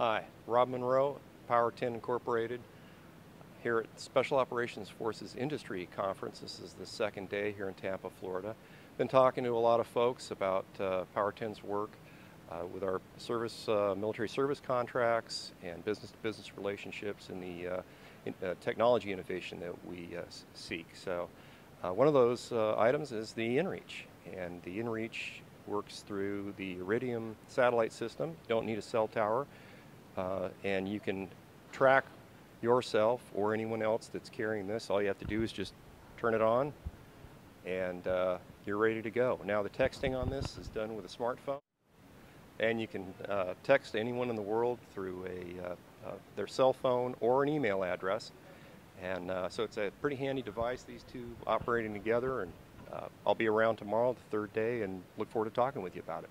Hi, Rob Monroe, Power 10 Incorporated, here at Special Operations Forces Industry Conference. This is the second day here in Tampa, Florida. Been talking to a lot of folks about Power 10's work with our military service contracts and business-to-business relationships and the technology innovation that we seek. So one of those items is the inReach, and the inReach works through the Iridium satellite system. You don't need a cell tower. And you can track yourself or anyone else that's carrying this. All you have to do is just turn it on and you're ready to go. Now the texting on this is done with a smartphone, and you can text anyone in the world through their cell phone or an email address. And so it's a pretty handy device, these two operating together, and I'll be around tomorrow, the third day, and look forward to talking with you about it.